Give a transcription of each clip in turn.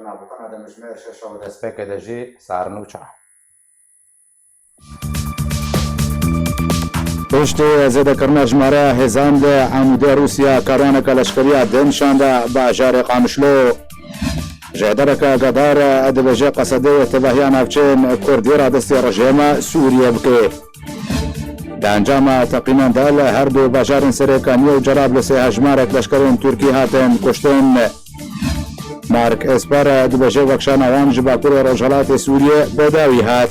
نابوتنا د مجموعه شش او د سپکدجی سارنوچا پشت زده کردن ژماره هزاند عموده روسیا کارانک لشکری دنشانده باجار قامشلو جدرک گدار ادبجه قصده تباهی نافچین کردی را دستی رژیم سوریه بکه د انجام تقریبا دل هر دو باجار سرکانی و جراب لسه هجمارک لشکرین ترکی هاتن کشتن مارک اسپر ادبجه وکشان آوان جباکور رجالات سوریه بداوی هات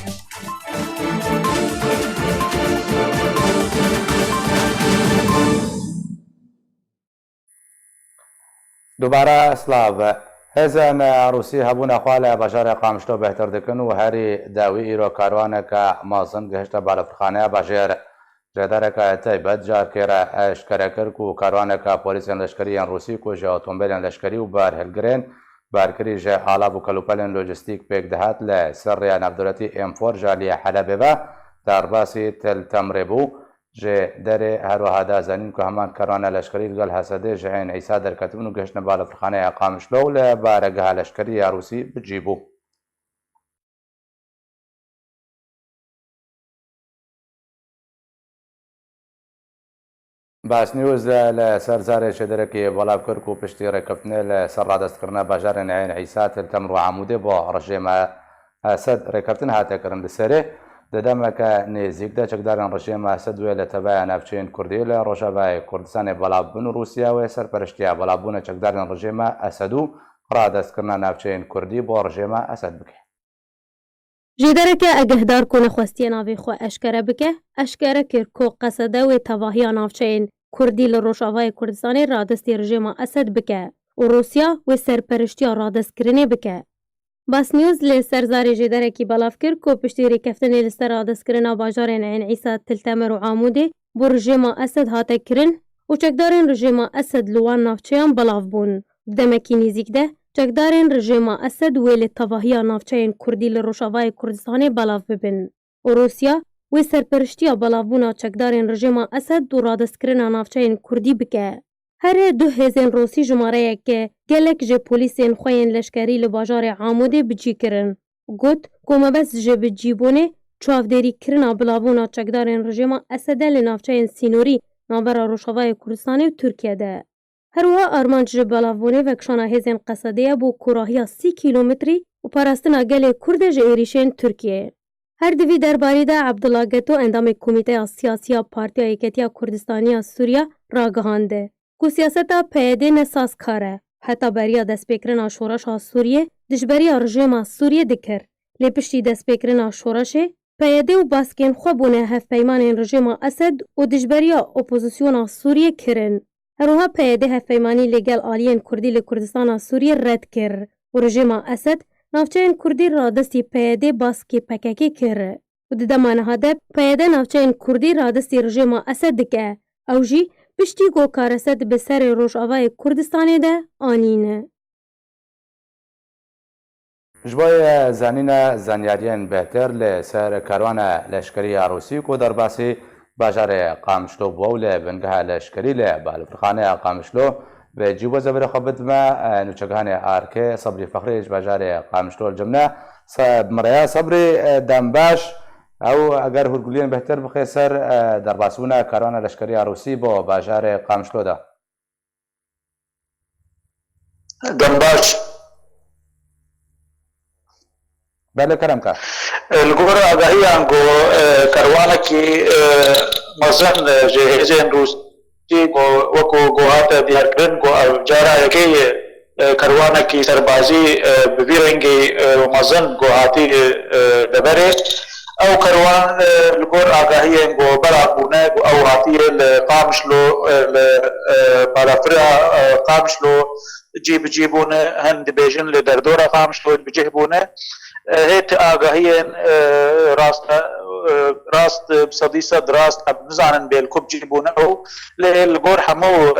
دوباره سلاو هزن روسی هبون خواله بجار قامشلو بهتر دکن و هری داوی ایرو کاروانه که مازن گهشت بالفرخانه بجار جداره که تایبت جار کرا اشکره کرد و کاروانه که پولیس لشکری روسی کو جه اتومبیل لشکری و بار هلگرین بارکری جه آلاب و کلوپلن لوجستیک پیک دهات لسر نفدولتی ام4 جالی حلبه و در باسی تل تمربو جه دره هر وحده زنین که همان کارانه لشکری لگل حسده جهین عیسی در کتبون و گشن بالفرخانه قامشلو لبارگه لشکری روسی بجیبو. باس نیوز لسرزار شدره که بلاب کرد و پشتی رکفتنه لسر را دست کرنه بجار نعین عیسی تل تمر و عموده با رژیم اسد رکفتن هاته کرن لسره ددم که نزدیک ده چکداران رژیم اسد و لتبع نافچین کردی لروجاوای کردستان بلابون روسیا و سرپرشتی بلابون چکداران رژیم اسدو را دست کردن نافچین کردی با رژیم اسد بکه. جداره که اگهدار کنه خواستی ناوی خو اشکره بکه اشکره کر کو قصده و تواهی نافچین کردی لروجاوای کردستان را دستی رژیم اسد بکه و روسیا و سرپرشتی را دست کرنه بکه. باس نیوز لی سرزاری جداره کی بلاف کرد که پشتی ریکفتنی لسر آدس کرنا باجارین عین عیسی تلتمر و عاموده بو رژیم اسد هاته کرن و چکدارین رژیم اسد لوان نافچهان بلاف بون. دمکی نزیک ده چکدارین رژیم اسد ویل تواهی نافچهان کردی لروجاوای کردستان بلاف ببن. و روسیا و سرپرشتی بلاف بونا چکدارین رژیم اسد دو رادس کرنا نافچهان کردی بکه. هر دو هزین روسی جماره که گلک جه پولیسین خوین لشکری لباجار عاموده بجی کرن. گوت کومه بس جه بجیبونه چوافداری کرنا بلابونا چکدارین رژیم اسده لنافچه سینوری نابرا روشاوای کردستانی و ترکیه ده. هر وها آرمان جه بلابونه وکشانا هزین قصده بو کوراهی 30 کیلومتری و پرستنا گل کرد جه ایریشین ترکیه. هر دوی درباری ده عبدالله گتو اندام کمیته سیاسی پارتی ایکتیا کردستانی سوریا راگهانده. کو سیاستا پیده نساز کاره حتی بریا دست بکرنا شورش سوریه دشبریا رژیم سوریه دکر لپشتی دست بکرنا شورشه پیده و باسکین خوابونه هف پیمان رژیم اسد و دشبریا اپوزیسیون سوریه کرن هروها پیده هف پیمانی لگل آلین کردی لکردستان سوریه رد کر و رژیم اسد نافچین کردی را دستی پیده باسکی پککی کر و ددمانه هده پیده نافچین کردی را دستی رژیم اسد دکه او جی پشتی گو کارسد به سر روشاوای کردستانی ده آنینه. جبای زنین زنیارین بهتر لسر کاروان لشکری روسی کو در باسی باجار قامشلو بوله بنگه لشکری بالفرخانه قامشلو و جیبو زبر خبت ما نوچگهان آرکه صبری فخری باجار قامشلو الجمنه مریا صبری دنباش او اگر هرگولین بهتر بخیر سر در باسونه کاران لشکری روسی با باجار قامشلو ده دنباش بله کرم که الگور آگاهی انگو کاروانه کی مزن جهیزین روسی وکو گوهات دیارکرن گو جارا یکی کاروانه کی سربازی ببیرنگی مزن گوهاتی دبره او کاروان الگور آگاهی انگو برابونه او هاتی قامشلو بالافرا قامشلو جیبونه هند بیجن لدردورا قامشلو بجهبونه هيت آگاهی راست بصديصد راست بزانن بالكوب جيبونه او للغور حمو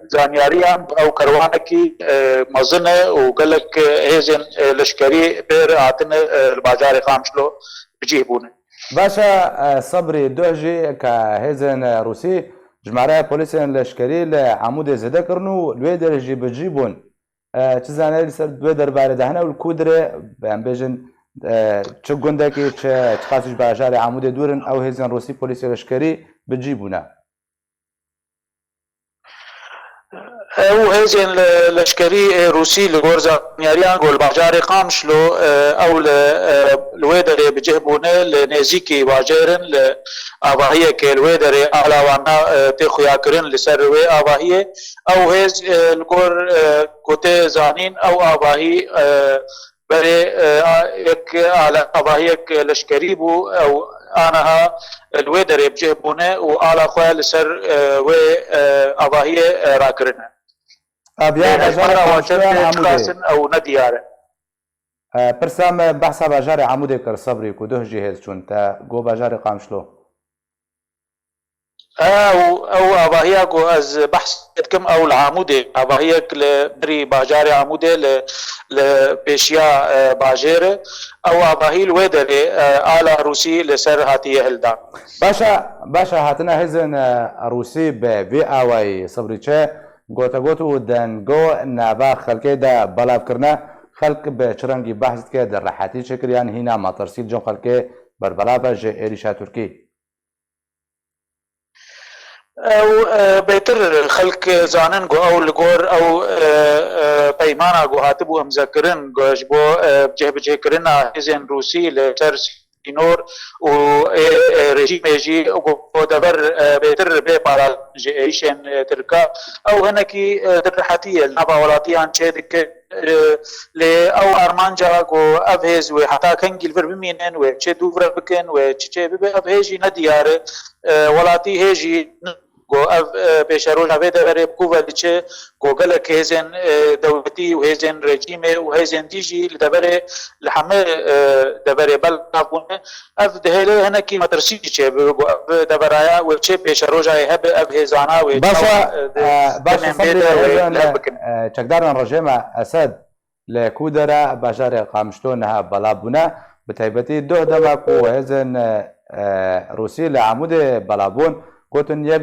زانياريان او كروانكي مزنه وقالك هيزن لشكري بير عاتن البازار قامشلو بجيبونه باشا صبري دوجي كهيزن روسي جمعراء بوليسين لشكري لعمود زده كرنو لويدر جي بجيبون چ زانایری سەر دوێ دەربارە داهەنە و کودرێ بەیان بێژن چ گوندێکی چ خاچش باژارێ عمودێ دوورن ئەو هێزیان ڕۆسی پۆلیسی لەشکەری بجی بوونە او هێزên leşkerî Rûsî li gor zanyariyan Golbajarê Qamişlo ew li wê derê bicih bûne li nêzîkî bajarên li avahiyekê li wê derê alawana tê xuyakirin li ser wê avahiyê ew hêz li gor ku tê zanîn ew avahî berê yek avahiyek leşkerî bû ew anaha li wê derê bicih bûne û ala xwe li ser wê avahiyê rakirine. او ندیاره پرسام بحثا باجار عمودی کر صبری کو دوه جهاز چون تا گو باجار قامشلو او اباهیا گو از بحث کم او العمودي اباهیا لبري باجار عمودي ل بيشيا باجر او اباهي الويدري على روسي لسر هاتيه هلدا باشا هاتنا هزن روسي بي اوي صبريچه گۆتەگۆت و دەنگۆ ناوا خەلکێدا بەڵاوکردنە خەلک بە چرەنگی بەحث کرد دەڕەحەتی چێکریان هینا ماتەرسیل جۆن خەلکێ بەربەڵاوە ژێ عێریشا تورکی او بهتر خلق زانن گو او لگور او پیمانا گو هاتبو همزکرن گوش بو بجه بجه کرن هزین روسی لسر سینور و رژیم جی و دبر بهتر به پارا ایشن ترکا او هنکی درحتی النبا ولاتیان چه دک ل او ارمانجا گو ابهز و حتا کنگل بر بمینن و چه دوبر بکن و چه به ابهجی ندیار ولاتی هجی گو اف پیشروج هفته داره بکوفه چه گوگل که هزین دولتی و هزین رژیم و هزین دیجی لدبره لحمه دبره بل نبونه اف دهله هنه کی مترسی چه بگو اف دبرایا و چه پیشروج هب اف هزانا و باشا چکدارن رژیم اسد لکودره باشار قامشتونها بلابونه بتایبتی دو دمک و هزین روسی لعمود بلابون گوتن یک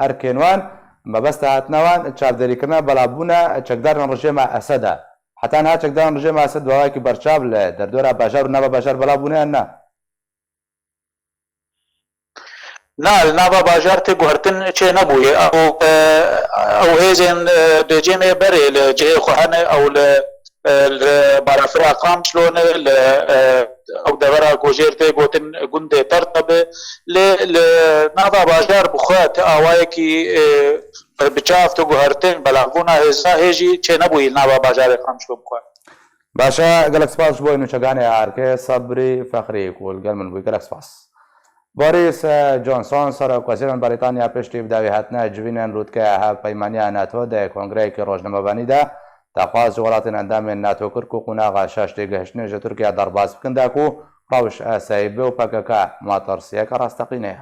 ارکینوان مبست هاتنوان چاودێریکردنا بەڵابوونە چەکدارن ڕژێمە ئەسەدا حتا ها چەکدارن ڕژێمە ئەسەد دواوایەکی بەرچاو لە دەردۆرە باژار و ناوە باژار بەڵابوونیان نا ناوا باجار ته گوهرتن چه نبوye او هێزên dêcêmê berê li cihê xwe hene ew li barafira Qamişlone li ew devera gojêr tê gotin gundê Tertebê li nava bajar bixwe ti awayekî biçav tu guhertin belavbûna hêza hêjî çê nebûyî li nava bajarê Qamişlo bixwe. باشا gelek spas ji bo nûçeganê Arke Sabrî Fexrî ku li gel min bûyî gelek spas. بۆریس جۆنسۆن سەرۆکوەزیران بەریتانیا پشتی بداوی هاتنە جوینێن ڕوودکە هاوپەیمانیا ناتۆ دە کۆنگرەیەکی ڕۆژنەمەبانیدا داخواز وڵاتین ئەندامێن ناتۆ کرد و قوناغا شاش تێگەهشتنێژە تورکیا دەرباز بکەنداک و ڕەوش ئاسایی بێ و پەکەکە ماتەرسیەکە ڕاستەقینەیە.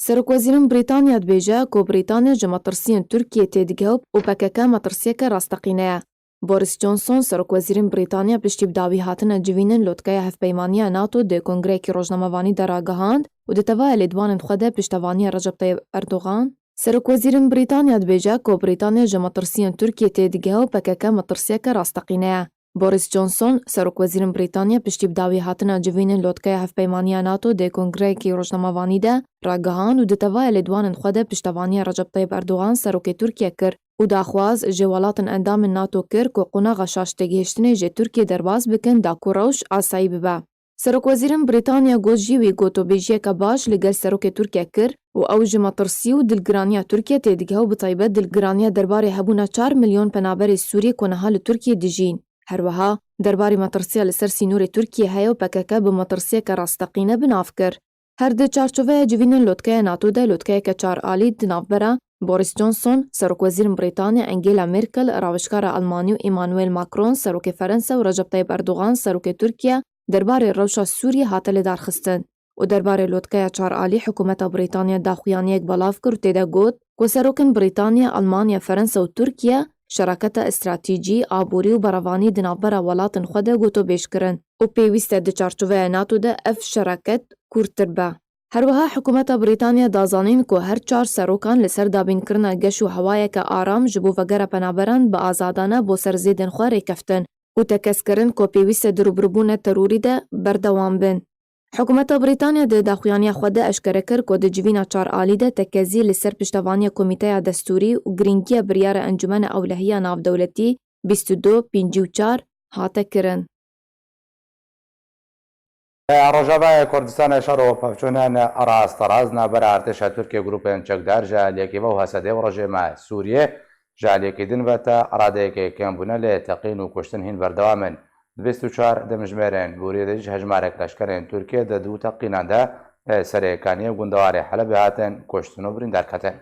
سەرۆکوەزیرن بریتانیا dibêje ku Brîtanya ji metirsiyên Tirkiyê tê digihop û PKK metirsiyeke rasteqîne. Boris Johnson serokvezîrên Brîtanya piştî bi dawî hatina civînin lotkeya hevpeymaniya NATO dê Kongreyekî Rojnamevanî de ragihand û di tevahê lêdwanên xwe de piştevaniya Recep Tayyip Erdogan. Serokvezîrên Brîtanya dibêje ku Brîtanya ji metirsiyên Tirkiyê tê digihe û PKK metirsiyeke rasteqîne ye. Boris Johnson serokvezîrên Brîtanya piştî bi dawî hatina civînin lotkeya hevpeymaniya NATO dê Kongreyekî Rojnamevanî de ragihand û di tevahê lêdwanên xwe de piştevaniya Recep Tayyip Erdogan serokê Tirkiye kir. û daxwaz ji welatên endamên NATO kir ku qunaxa şaş têgihiştinê jê Tirkiye derbas bikin da ku rewş asayî bibe. Serokvezîrên Brîtanya got jî wî gotobêjiyeka baş li gel serokê Tirkiye kir û ew ji metirsî û dilgiraniya Tirkiye tê digihe û bi taybet dilgiraniya derbarê hebûna 4 milyon penaberê Sûriyê ku niha li Tirkiye dijîn. Herwiha derbarê metirsiya li ser sînorê Tirkiye heye û PKK bi metirsiyeke rasteqîne binav kir. Her di çarçoveya civînên lotkeya NATO de lotkeyeke çar alî di navbera Boris Johnson, serokvezîrên Brîtanya Angela Merkel, ravişkara Almanî û Emmanuel Macron, serokê Ferensa û Recep Tayyip Erdogan, serokê Tirkiye, derbarê rewşa Sûriyê hate lêdarxistin. û derbarê lotkeya çar alî hikûmeta Brîtanya daxuyaniyek belav kir û têde got ku serokên Brîtanya, Almanya, Ferensa û Tirkiye şeraketa stratîjî, aborî û beravanî di navbera welatên xwe de gotobêj kirin û pêwîst e di çarçoveya NATO de ev şeraket kûrtir be. هەروەها حکوومەتە بریتانیا دازانین کو هەر چار سەرۆکان لەسەر دابینکردنا گەش و هەوایەکە ئارام ji bo vegera penaberan bi azadane bo serzêdên xwe rêkeftin û tekeskirин ku pêwîst e dirûbiribûna terorî de berdewam bin. Hikûmeta Brîtanya di daxuyaniya xwe de eşkere kir ku di civîna çar alî de tekezî li ser piştevaniya Komîteya Destûrî û girîngiya biryara Encumena Ewlehiya Navdewletî 22-54 hate kirin. Rojavayê Kurdistanê şer û pevçûnên rast navbera artêşa Tirkiye grûpên çekdar ji aliyekî ve û hesedê û rejîma Sûriyê ji aliyekîdin ve te radeyekê kêmbûne lê teqîn û kuştin hîn berdewam in. 24 demijmêrên Bûriyê de ji hejmarek leşkerên Tirkiye di du teqînan de serêkaniyê gundewarê Helebê hatin kuştin û birîndar ketin.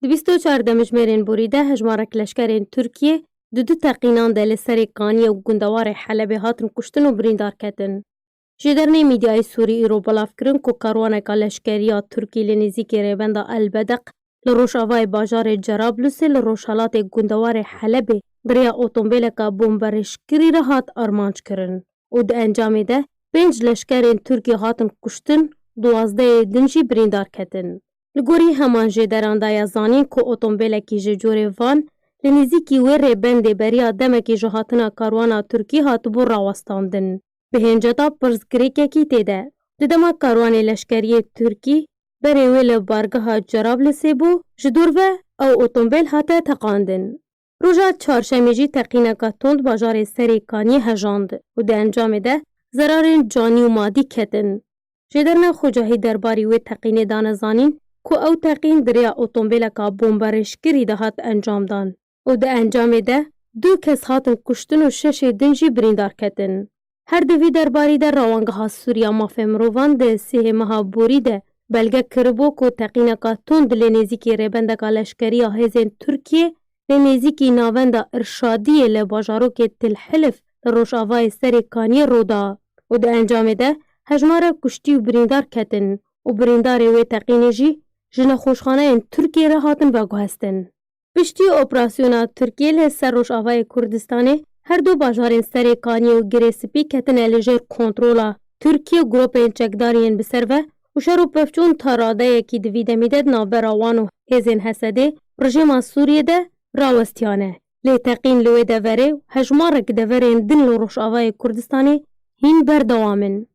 Di 24 demijmêrên Bûrî de hejmarek leşkerên Tirkiye di du teqînan de li serê Kaniyê û gundewarê Helebê hatin kuştin û birîndar ketin. Ji dernê mîdyayê Sûrî îro belav kirin ku karwaneka leşkeriya Tirkî li nêzîkê rêbenda Elbedeq li Rojavayê bajarê Cerablusê li rojhilatê gundewarê Helebê biriya otomobîleka bomberêşkirî re hat armanc kirin û di encamê de 5 leşkerên Tirkî hatin kuştin, 12 din jî birîndar ketin. Li gorî heman jêderan da ya zanîn ku otomobîlekî ji corê van li nêzîkî wê rêbendê beriya demekî ji hatina karwana Tirkî hatibû rawestandin. Bi hênceta pirsgirêkekî têde. Di dema karwanê leşkeriyê Tirkî berê wê li bargeha Cerablusê bû, ji dûr ve ew otomobîl hate teqandin. Roja çarşemê jî teqîneka tund bajarê serê Kaniyê hejand û di encamê de zerarên canî û madî ketin. Jêderna Xwecahî derbarî wê teqînê dane zanîn ku ew teqîn diriya otomobîleka bomberêşkirî de hat encamdan û di encamê de 2 kes hatin kuştin û 6 din jî birîndar ketin. Her di vî derbarî de rawangeha Sûriya Mafê Mirovan di sihê meha Bûrî de belge kiribû ku teqîneka tund lê nêzîkî rêbendeka leşkeriya hêzên Tirkiye lê nêzîkî navenda Irşadiyê li bajarokê Tilhilif li Rojavayê serê Kaniyê roda û di encamê de hejmara kuştî û birîndar ketin û birîndarê wê teqînê jî ji nexweşxaneyên Tirkiye re hatin veguhestin. Piştî operasyona Tirkiye li ser Rojavayê Kurdistanê her du bajarên serê Kaniyê û Girêspî ketine li jêr kontrola Tirkiye grûpên çekdariyên bi ser ve û şer û pevçûn ta radeyekî di vî demî de navbera wan û hêzên Hesedê rejîma Sûriyê de rawestiyane. Lê teqîn li wê deverê hejmarek deverên din li Rojavayê Kurdistanê hîn berdewam in.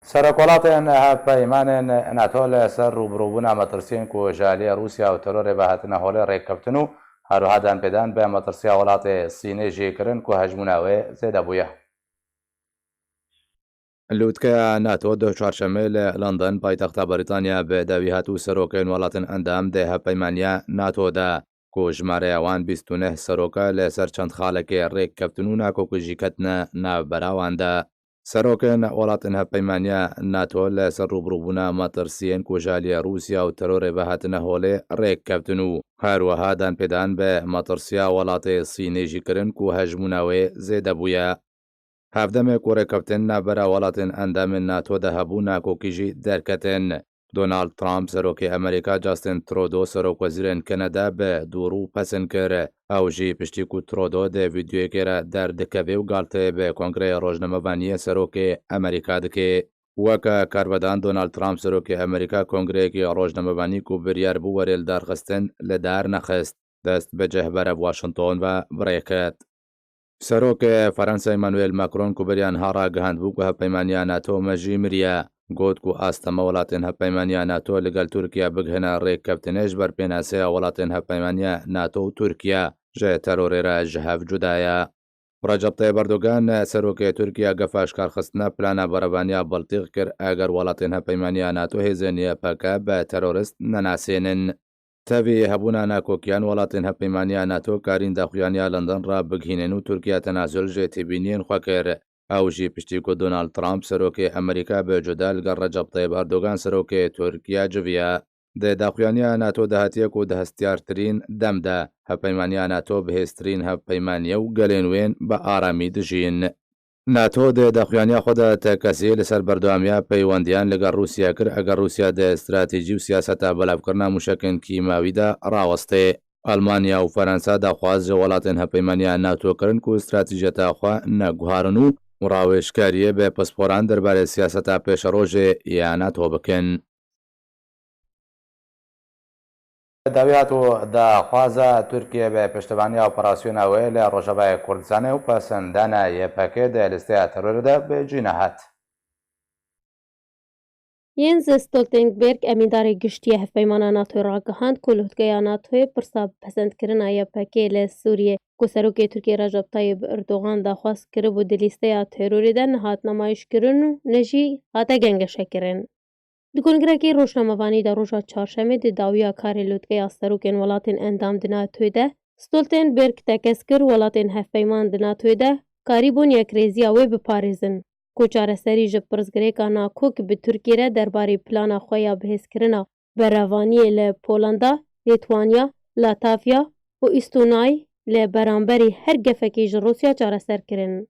Serokwelatên hevpeymanên NATO li ser rûbirûbûna metirsiyên ku ji aliyê Rûsya û terorê ve hatine holê rêkeftin û هەروەها دانپێدان بە مەترسیا وڵاتê Sînê jê kirin ku hejmûna wê zêde bûye. Lûtkeya NATO di çarşemê li London paytexta Brîtanya bi dawî hatû serokên welatên endam dê hevpeymaniya NATO de ku jmareya wan 29 seroka li ser çend xalekê rêkeftin û nakokî jî ketine navbera wan de. Serokên welatên hevpeymaniya NATO li ser rûbirûbûna metirsiyên ku ji aliyê Rûsya û terorê ve hatine holê rêkeftin û هەروەها دانپێدان بە مەترسیا وڵاتê Sînê jî kirin ku hejmûna wê zêde bûye. Hevdemê ku rêkeftin navbera welatên endamên NATO de hebû nakokî jî derketin. Donald Trump serokê Amerîka Justin Trudeau serokwezîrên Kanada bi dûrû pesin kir. Ew jî piştî ku Trudeau dê vîdyoyekê re derdikeve û galtê bi Kongreya Rojnamevaniyê serokê Amerîka dike. Weke karvedan Donald Trump serokê Amerîka Kongreyekî Rojnamevanî ku biryar bû werê li darxistin li dar nexist. Dest bi cihbera Washington ve birêket. Serokê Fransa Emmanuel Macron ku biriyan hara gihandbû ku hevpeymaniya NATO me jî miriye. Got ku astema welatên hevpeymaniya NATO li gel Tirkiye bigihine rêkeftinê ji ber pênaseya welatên hevpeymaniya NATO û Tirkiye ji terorê re ji hev cuda ye. Recep Tayyip Erdogan serokê Tirkiye gefa eşkarxistina plana berevaniya Baltîq kir eger welatên hevpeymaniya NATO hêzên YPG be terorist nenasênin. Tevî hebûna nakokiyan welatên hevpeymaniya NATO karîn daxuyaniya London ra bigihînin û Tirkiye tenazül jê têbîniyên xwe kir. Ew jî piştî ku Donald Trump serokê Amerîka bi cuda li gel Recep Tayyip Erdogan serokê Tirkiye civiye. Di daxuyaniya NATO de hatiye ku di hestiyartirîn dem de hevpeymaniya NATO bihêztirîn hevpeymaniye û gelên wên bi aramî dijîn. NATO di daxuyaniya xwe de tekesî li ser berdewamiya peywendiyan li gel Rûsya kir eger Rûsya di stratêjî û siyaseta belavkirina mûşekên kîmawî de rawestê. Almanya û Fransa daxwaz ji welatên hevpeymaniya NATO kirin ku stratêjiyeta xwe neguharin û و ڕاوێژکاریە بە پسپۆران دەربارەی سیاسەتە پێشەڕۆژێ یان ناتۆ بکەن. داوی هاتوو داخوازە تورکیە بە پشتیوانی ئۆپەراسیۆنەوەی لە ڕۆژەبای کوردستانی و پەسەندانە یەپەکێ دە لستەیە تەرۆرەدا بەجینە هات. Jens Stoltenberg emîdarê giştî hevpeymana NATOyê ragihand ku lûtgeya NATOyê pirsa pesendkirina YPG li Sûriyê ku Serokê Tirkiye Recep Tayyip Erdogan daxwaz kiribû di lîsteya terorê de nehat nemayîşkirin û ne jî hate gengeşekirin. Di Kongrekê Rojnamevanî de roja çarşemê di dawiya karê lûtgeya serokên welatên endam di NATOyê de Stoltenberg tekez kir welatên hevpeyman di NATOyê de karîbûn yekrêziya wê biparêzin. Ku çareserî ji pirsgirêka Nakok bi Tirkiye re derbarê plana xwe ya bihêzkirina berevaniyê li Polanda, Lîtwanya, Latavya û Îstûnayê li beramberî her gefekê ji Rûsya çareser kirin.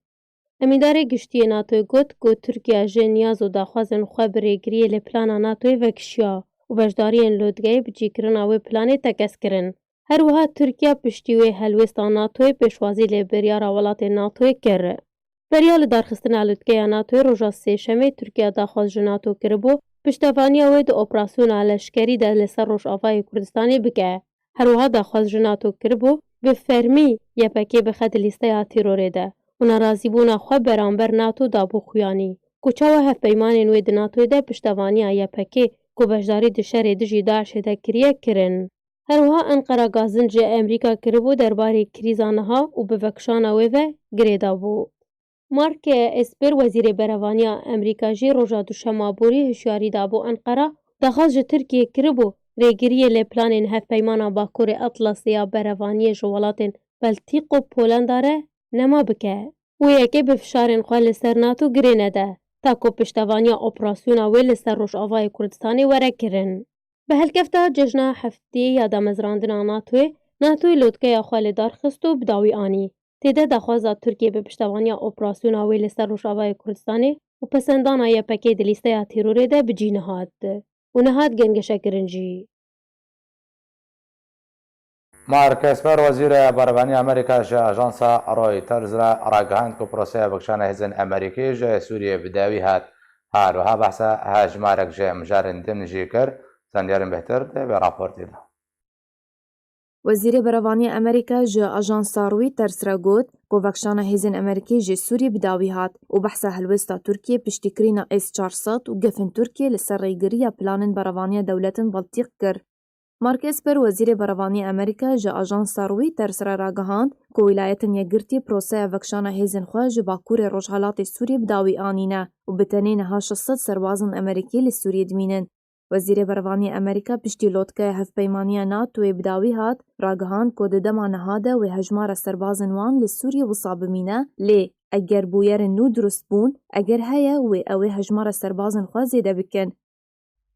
Emîdarê giştiyê NATOyê got ku Tirkiye ji niyaz û daxwazên xwe bi rêgiriyê li plana NATOyê vekişiya û beşdariyên lûtgehê bi çîkirina wê planê tekez kirin. Her wiha Tirkiye piştî wê helwêsta NATOyê pêşwazî lê biryara welatên NATOyê kir. Beriya li darxistina lûtgeya NATOyê roja sêşemê Tirkiye daxwaz ji NATO kiribû piştevaniya wê di operasyona leşkerî de li ser Rojavayê Kurdistanê bike. Her wiha daxwaz ji NATO kiribû bi fermî YPG bixe di lîsteya terorê de û nerazîbûna xwe beramber NATO dabû xuyanî. Ku çawa hevpeymanên wê di NATOyê de piştevaniya YPG ku beşdarî di şerê di jî Daişê de kiriye kirin. Her wiha Enqera gazin ji Amerîka kiribû derbarê krîza niha û bi vekişana wê ve girê dabû. Mark Esper wezîrê berevaniya Amerîka jî roja duşema borî hişyarî da bû Enqera daxwaz ji Tirkiyê kiribû rêgiriyê lê planên hevpeymana Bakurê Atlasê ya berevaniyê ji welatên Baltîk û Polanda re nema bike. Wê yekê bi fişarên xwe li ser NATO girê nede ta ku piştevaniya operasyona wê li ser Rojavayê Kurdistanê were kirin. Bi helkefta cejna hefteyê ya damezrandina NATOyê lûtgeya xwe li darxist û bi dawî anî. Têde daxwaza Tirkiye bi piştevaniya operasyona wê li ser Rojavayê Kurdistanê û pesendana YPG di lîsteya terorê de bi cî nehat û nehat gengeşekirin jî. Mark Esper wezîrê berevaniya Amerîka ji ajansa Reuters re ragihand ku proseya bikişana hêzên Amerîkî ji Sûriyê bi dawî hat. Her behsa hejmarek ji mijarên din jî kir. Zanyarên bêhtir de vê raportê de. Wezîrê Berevaniya Amerîka ji ajansa Reuters re got ku vekişana hêzên Amerîkî ji Sûriyê bi dawî hat û behsa helwêsta Tirkiye piştîkirîna S-400 û gefên Tirkiye li ser rêgiriya planên berevaniya dewletên Baltîk kir. Mark Esper wezîrê berevaniya Amerîka ji ajansa Reuters re ragihand ku wîlayetên yekgirtî proseya vekişana hêzên xwe ji Bakurê Rojhilatê Sûriyê bi dawî anîne û bi tenê niha 600 serbazên Amerîkî li Sûriyê dimînin. Wezîrê Berevaniya Amerîka piştî lotkeya hevpeymaniya NATOyê bi dawî hat ragihand ku di dema niha de wê hejmara serbazên wan li Sûriyê wisa bimîne lê eger bûyerên nû durust bûn eger heye wê ew ê hejmara serbazên xwe zêde bikin.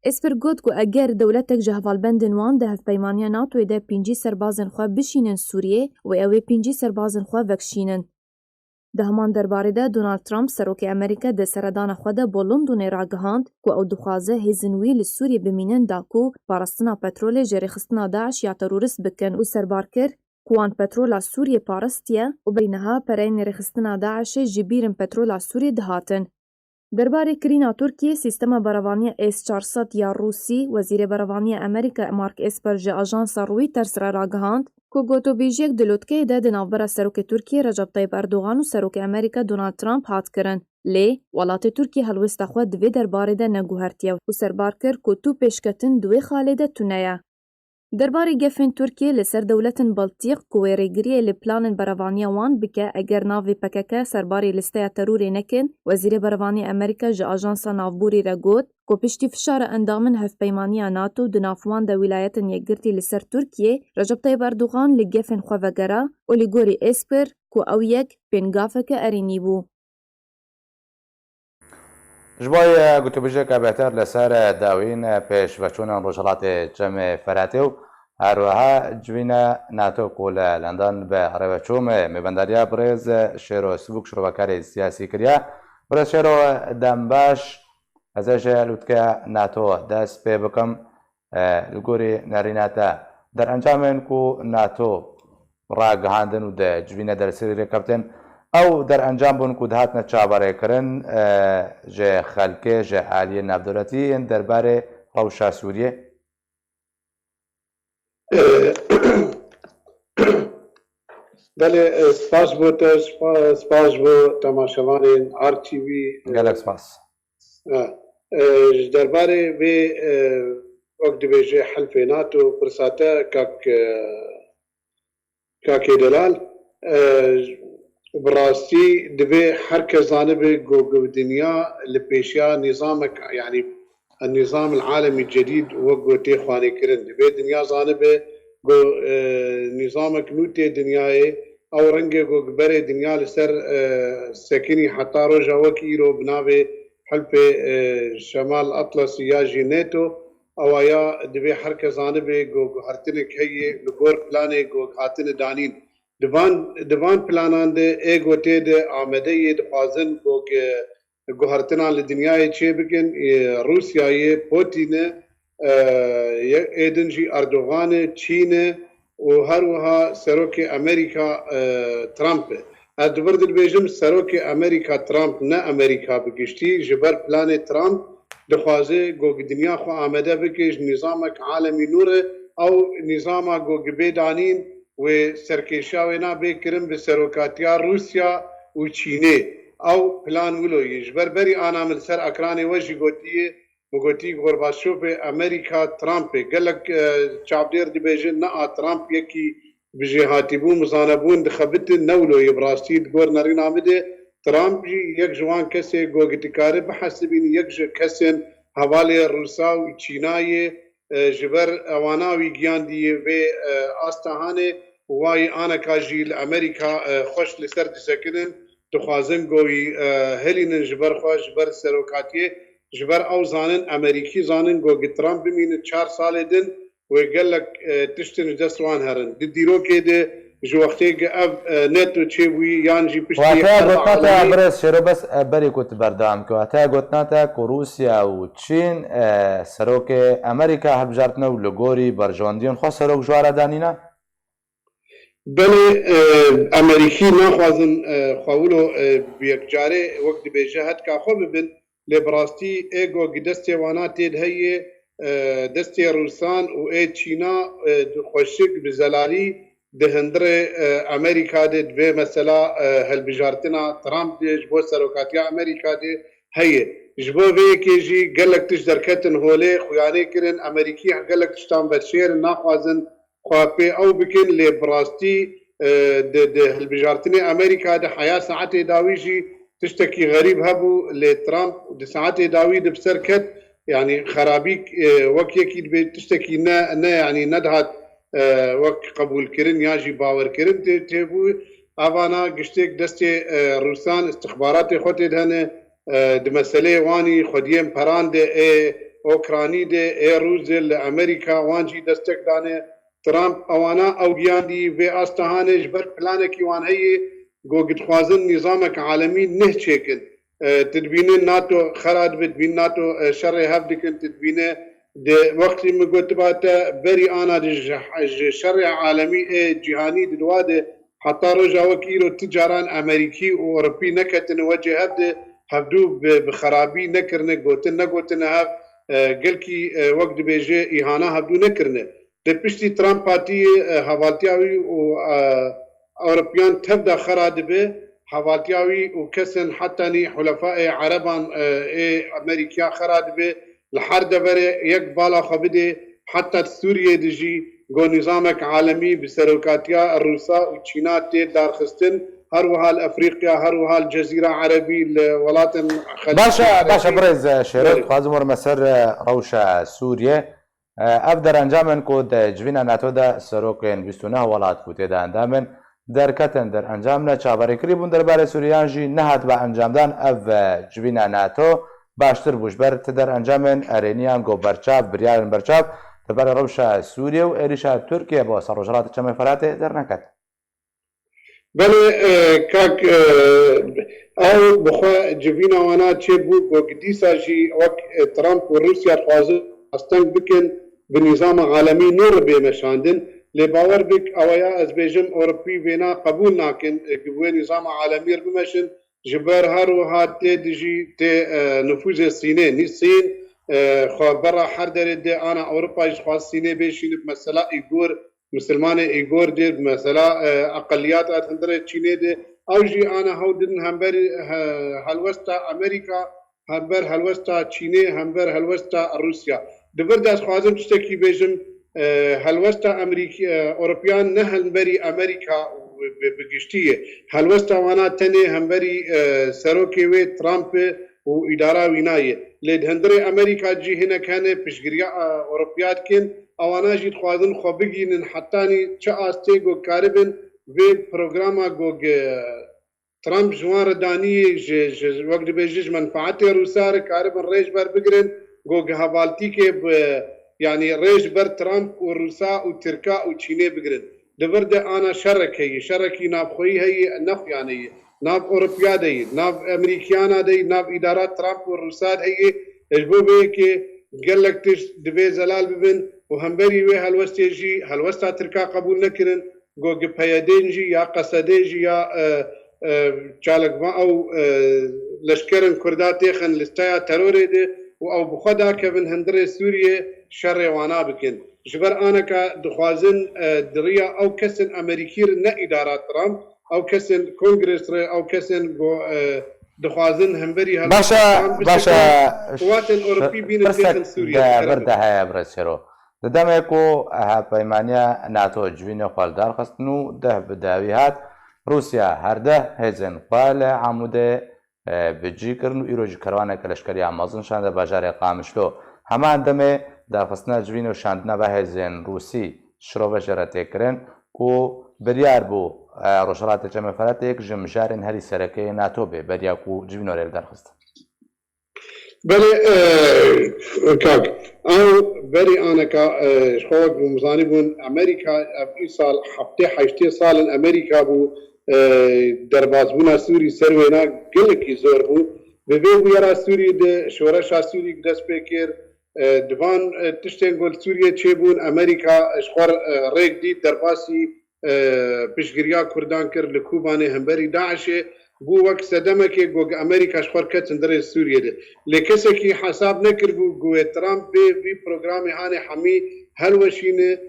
Esper got ku eger dewletek ji hevalbendên wan di hevpeymaniya NATOyê de 5 serbazên xwe bişînin Sûriyê wê ew ê 5 serbazên xwe vekişînin. Di heman derbarê de Donald Trump serokê Amerîka di seredana xwe de bo Londonê ragihand ku ew dixwaze hêzên wî li Sûriyê bimînin da ku parastina petrolê ji rêxistina Daeş ya terorist bikin û serbar kir ku wan petrola Sûriyê parastiye û berîniha pereyên rêxistina Daeşê ji bîrên petrola Sûriyê dihatin. Derbarê kirîna Tirkiye sîstema berevaniya S-400 ya Rûsî wezîrê berevaniya Amerîka Mark Esper ji ajansa Reuters re ragihand ku gotobêjiyek di lûtkeyê de di navbera serokê Tirkiye Recep Tayyip Erdogan û serokê Amerîka Donald Trump hat kirin. Lê welatê Tirkiye helwêsta xwe di vê derbarê de neguhertiye û serbar kir ku tû pêşketin di wê xalê de tune ye. Derbarê gefên Tirkiye li ser dewletên Baltîk ku wê rêgiriyê li planên berevaniya wan bike eger navê PKK serbarê lîsteya terorê nekin, wezîrê berevaniya Amerîka ji ajansa navborî re got ku piştî fişara endamên hevpeymaniya NATO di navwan de wîlayetên yekgirtî li ser Tirkiye, Recep Tayyip Erdogan li gefên xwe vegera û li gorî Esper ku ew yek pêngaveke erînî bû. Ji bo gotûbêjeka bêhtir li ser dawîn pêşveçûnên Rojhilatê Cemê Ferhatê û her wiha civîna NATO ku li London bi rêveçûmê mêvendariya Birêz Şêro Sibûk şirovekarê siyasî kiriye. Birêz Şêro dembaş ez ê ji lûtkeya NATO dest pê bikim li gorî nêrîna te derencamên ku NATO ragihandin û di civîna derserî rêkeftin ئەو دەرئەنجام بوون و هاتنە چاوەڕێکردن ژێ خەلکێ ژێ عالیە ناودەوڵەتیین دەربارەی ڕەوشە سووریە. بله سپاس بۆ تە سپاس بۆ تەماشەوانên RTV گەلێک سپاس. دەربارەی vê وەک dibêje helfê NATO pirsate kakê Delal bi rastî divê her kes zanibe ku dinya li pêşiya nîzamek yanî النظام العالمي الجديد وەک tê xwanêkirin divê dinya zanibe ku nîzamek nû tê dinyayê ew rengê ku berê dinya li ser sekinî heta roja wekî îro bi navê helpê Şemal Atlasî ya jî NATO ew ya divê her kes zanibe ku guhertinek heye li gor planê ku hatine danîn divan planan de ê gotê de Amedeyê dixwazin ku guhertinan li dinyayê çê bikin Rûsyayê Putinê êdin jî Erdoganê Çînê û her wiha serokê Amerîka Trump e. Ez dibir dibêjim serokê Amerîka Trump ne Amerîka bi giştî ji ber planê Trump dixwaze got dinya xwe amade bike ji nîzamek alemî nû re ew nîzama got bê danîn wê serkêşiya wê nabê kirin bi serokatiya Rûsya û Çînê. Ew plan wiloyê ji ber berî ana min ser ekranê we jî gotiye gotî Gorbaçovê Amerîka Trumpê gelek çavdêr dibêjin ne a Trump yekî bi jêhatîbûn mizanebûn dixebitin ne wiloyê bi rastî gor nerîn Amedê Trump jî yek ji wan kesê got dikare bihesibîn yek ji kesên hevalê Rûsa û Çînayê ji ber ewana wî giyandiye vê astehanê wayê aneka jî li Amerîka xweş li ser disekinin dixwazin goî helînin ji ber xwe ji ber serokatiyê ji ber ew zanin Amerîkî zanin got Trump bimînin 4 salê din wê gelek tiştên ji dest wan herin di dîrokê de ji wextê ku ev NATO çêbûyî yan jî piştî برز شێرۆ بەس بەری کوت بەردەوام کە واتای گوتناتە کو رووسیا و چین سەرۆکێ ئەمریکا هەبژارتنە و لە گۆری بەرژەوەندیون خۆ سەرۆک ژوارە دانینە belê Amerîkî naxwazin xwewilo yekcarê wek dibêje hetka xwe bibin lê bi rastî ê got destê wana tê heye destê Rûsan û ê Çîna xweşik bi zelalî di hindirê Amerîka de divê mesela helbijartina Trump de ji bo serokatiya Amerîka de heye ji bo vê yekê jî gelek tişt derketin holê xuyanê kirin Amerîkî gelek tiştan vedşêrin naxwazin xwapê ew bikin lê bi rastî di hilbijartinê Amerîka de heya saetê dawî jî tiştekî xerîb hebû lê Trump di saetê dawî di ser ket yanî xerabî wek yekî dibê tiştekî ne yanî nedihat wek qebûlkirin ya jî bawerkirin têbû evana giştek destê Rûsan istixbaratê xwe tê hene di meseleyê wanî xwediyên peran de ê Okranî de ê Rûsê li Amerîka wan jî destek dane Trump ewana ew giyandî vê astehanê ji ber planekî wan heye got dixwazin nîzamek alemî neh çêkin tedbînên NATO xera dibe dibîn NATO şerê hev dikin tedbîne de wextî min gotibate berî ana ji şerê alemî ê cîhanî di duwa de heta roja wekî îro ti caran Amerîkî û Ewropî neketine wecê hev de hevdû bi xerabî nekirine gotin negotine hev gelkî wek dibêje îhana hevdû nekirine di piştî Trump Partiyê hevaltiya wî û Ewropiyan tev de xera dibe hevaltiya wî û kesên hetanî Hulefayê Ereban ê Amerîkya xera dibe li her deverê yek bala xwe bide heta Sûriyê de jî got nîzamek alemî bi serokatiya Rûsa û Çîna tê darxistin her wiha li Efrîqiya her wiha li Cezîra Erebî li welatên باشە برێز شێرۆ خوازم وەرمە سەر ڕەوشە سووریە ئەف دەرەنجامن کۆ جوینە ناتۆدا سەرۆکێن 29 وڵات و تێدا ئەندامن دەرکەتن دەرئەنجامنە چاوەڕێکردی بوون دەربارەی سووریان ژی نەهات بە ئەنجامدان ئەف جوینە ناتۆ باشتر بوشبەر ت دەرئەنجامن ئەرێنیان گۆ بەرچاو بریارن بەرچاو دەبارە ڕەوشە سووریە و عێریشە تورکیە بۆ سەر ڕۆژهەڵاتی چەمە فەراتێ دەرنەکەت belê kak ew bixwe civîna wana çêbû got dîsa jî wek Trump û Rûsya dixwazin asteng bikin bi nîzama alemî nû re bêmeşandin لباور بك أويا أزبيجم أوروبي بينا قبول ناكن قبوين نظام عالمي بمشن جبر هارو هات تدجي نفوذ الصيني نسين خبر حردر دي أنا أوروبا يشخوا الصيني بيشين بمسألة إيغور مسلمان إيغور دي بمسألة أقليات أتندر تشيني دي أو جي أنا هودن همبر هلوستا أمريكا همبر هلوستا تشيني همبر هلوستا روسيا دبرد از خوازم تشتكي بيجم هلوستا أمريكا أوروبيان نهل بري أمريكا بقشتية هلوستا وانا تاني همبري سروكي وي ترامب وإدارة ويناية لد هندري أمريكا جي هنا كان بشجريا أوروبيات كن أوانا جيت خوازن خوبيجين حتاني چا استيغو كاربن في برنامج جو ترامب جوار داني وقت بيجيش منفعتي روسار كاربن ريش بر بقرن جو هوالتي كي يعني ريش بر ترامب وروسا وتركا وتشيني بقرن دبرده انا شركي ناب خوي هي نف يعني ناب اوروبيا دي ناب امريكانا دي ناب ادارات ترامب والروسات هي اجبو بيكي قال لك تش دبي زلال ببن وهمبري وي هلوستي هلوستا تركا قبول نكرن جو بيادينجي يا قصديجي يا چالک ما او لشکرن کرداتی خن لستایا تروری ده و او بخدا که من هندره سوریه شر وانا بکن جبر آنا که دخوازن دریا او کسن امریکی نه ادارات ترامپ او کسن کنگرس او کسن دخوازن همبری باشا قوات الاوروبی بین داخل سوریه برده های برسیرو ددمه کو پیمانیا ناتو جوین خالدار خستنو ده بداوی هات روسیا هەردە هێزن خوا لە عمودێ بجیکردن و ئیرۆژی کەروانێکە لەشکری ئامازن شاندە باژارێ قامشلۆ هەمان دەمێ داخستنە جوین و شاندنە بە هێزن رووسی شرۆڤە ژێرەتێکردن و بریار بوو ڕۆژهەڵاتە جەمەفەرەتێک ژمژارن هەری سەرەکەی ناتۆ بێ بەریاک و جوینۆرێک دەرخست بله كاك او بري انا كا شخوك بمزاني بون امريكا في سال حفتي حيشتي سال امريكا بو درباز بونا سوري سروينا قلقي زور بو ببيو يرا سوري ده شورشا سوري قدس بكير دفان تشتين قول سوريا تشيبون امريكا شخور ريك دي درباسي بشگریا کردان کر لکوبانه همبری داعشه بو وقت صدمه گوگ امریکا شخور کتن در سوریه ده لکسه کی حساب نکر بو گوه ترامپ بی پروگرام هانه حمی هلوشینه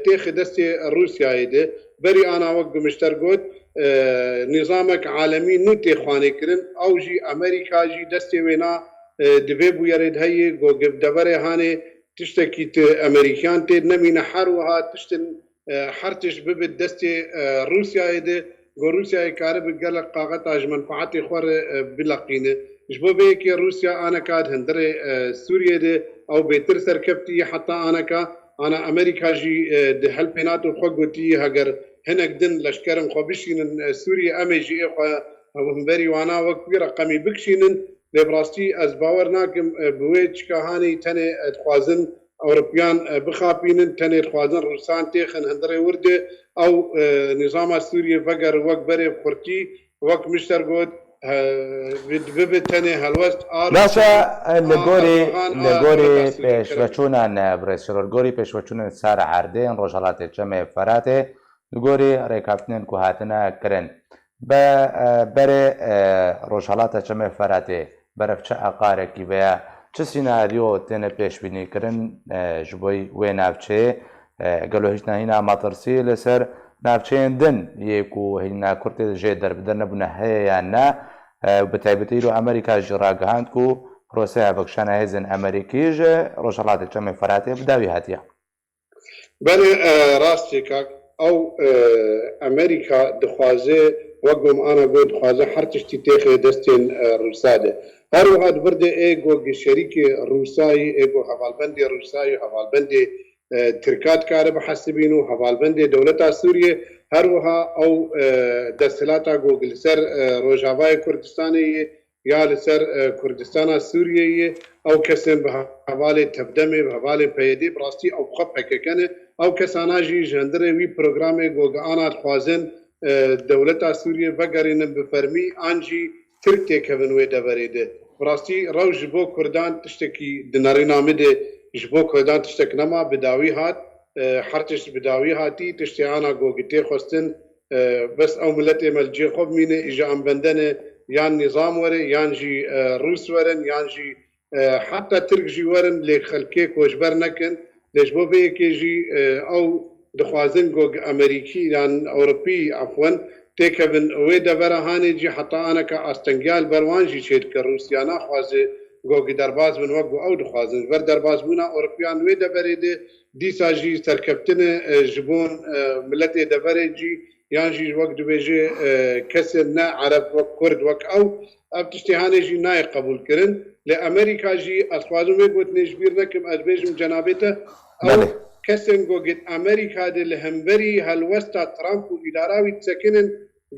تیخ دست روسیه ده بری آنا وقت مشتر گود نظامك عالمي نو تخواني كرن او جي امريكا جي دستي وينا دبي بو يريد هي گوگ دبره هانه تشتكي امريكان تي نمين حروها تشتن حرتش ببد دستي روسيا ده روسيا كارب قال قاقت اج منفعتي خور بلقينه جبو بيك روسيا انا كاد هندره سوريا ده او بيتر سركبتي حتى انا امريكا جي ده هلبيناتو خوغتي هاجر هناك دن لشكرم خوبشين سوريا امي جي همبري وانا وكبير رقمي بكشين لبراستي از باور ناكم بويتش كهاني تني اتخوازن اوروبيان بخابين تني خوازن روسان تيخن هندري ورده او نظام سوريا فقر وق بري بخورتي وق مشتر قد ببتني هالوست باشا لگوری پیشوچونن برسرور گوری پیشوچونن سر عردین روشالات جمع فراته لگوری ریکافتنین که هاتنا کرن بره روشالات جمع فراته برف چه اقاره کی بیا چه سیناریو تنه پیش بینی کرن جبوی و نافچه گلو هیچ نهینا مطرسی لسر نافچه دن یکو هینا کرده جه در بدن نبونه هیا نه بتایبتی رو امریکا جراگهاند کو پروسه بکشانه هزن امریکی جه روشالات جمع فراته بداوی هاتیه بله راستی که او امریکا دخوازه وقم انا قد خوازه حرتشتي تاخي دستين روساده هر واحد برده ايجو شريك روساي ايجو حوالبندي روساي حوالبندي تركات كارب حسبينو حوالبندي دولتا سوريا هر وها او دستلاتا جوجل سر روجافاي كردستاني يا لسر كردستان سوريا او كسم بحوالي تبدمي بحوالي بيدي براستي او خبه كنه او کسانا جی جندره وی پروگرام گوگانا خوازن دولتا سوریه وگرین بفرمی آنجی ترک تکون وی دبریده براستی رو جبو کردان تشتکی دناری نامده جبو کردان تشتک نما بداوی هات حرتش بداوي هاتي تشتي أنا جوجتي خستن بس أو ملتي ملجي خب مينه إجا أم بندنه يان نظام وري يان جي روس ورن يان جي حتى ترك جي ورن لخلكيك وجبر نكن ليش بو بيكي جي أو دخوازن جوج أمريكي يان أوروبي عفوا تكبن ويدا برا هاني جي حتى أنا كأستنجال بروانجي شيد كروسيانا خوازي جوج درباز من وقو أو دخوازن بر درباز بونا أوروبيان ويدا بريدي ديسا جي سركبتن جبون ملتي دبرجي يانجي وقت بيجي كسرنا عرب وكرد وك أو بتشتهاني جي ناي قبول كرن لأمريكا جي أصوازو ميقوت نجبير لكم أدبيجم جنابته أو كسن قوغت أمريكا دي لهمبري هالوستا ترامب وإداراوي تسكنن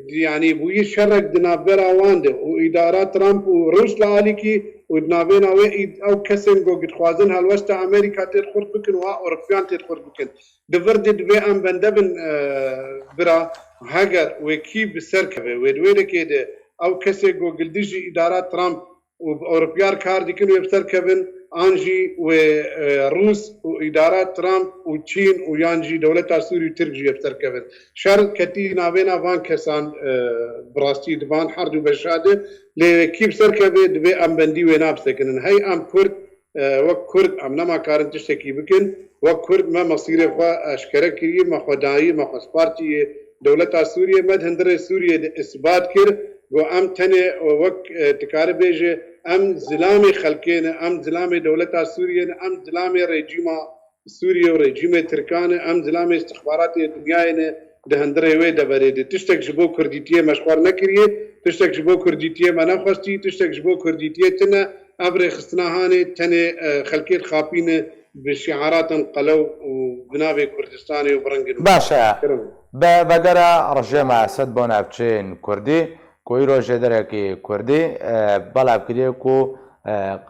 يعني بوي شرق دنابرا وانده وإدارات ترامب وروس لاليكي ودنابينا وي أو كسن قوغت خوازن هالوستا أمريكا تدخل بكن وأوروبيان تدخل بكن دفرد دبي أم بندبن برا هاجر وكي بسركبه ودويده كده أو كسن قوغت ديجي إدارات ترامب وأوروبيان كاردي كنو بسركبن انجي وروس وادارات ترامب وتشين ويانجي دولة سوري وتركيا بتركبن شر كتي نابينا فان كسان براستي دبان حرد وبشاده لكيف سركبه دبي ام بندي ويناب سكنن هي ام كرد وكرد ام نما كارن تشتكي بكن وكرد ما مصير خوا اشكركي ما خداي ما خسبارتي دولة سوريا مد هندره سوريا اثبات كر وام تنه وك تكاربيجه ام زلامي خلقينا ام زلامي دولة سوريا ام زلامي ريجيما سوريا وريجيما تركانا ام زلامي استخبارات الدنيا دهندري وي دبريد تشتك جبو كرديتيه مشوار نكريه تشتك جبو كرديتيه منافستي تشتك جبو كرديتيه تنا ابري خصناهاني تنه خلقيت خابينه بشعارات قلو وبنابي كردستاني وبرنجل باشا بقرا رجما سد بونا بچين كردي کویرو جدرکی کردی بالاب کردی کو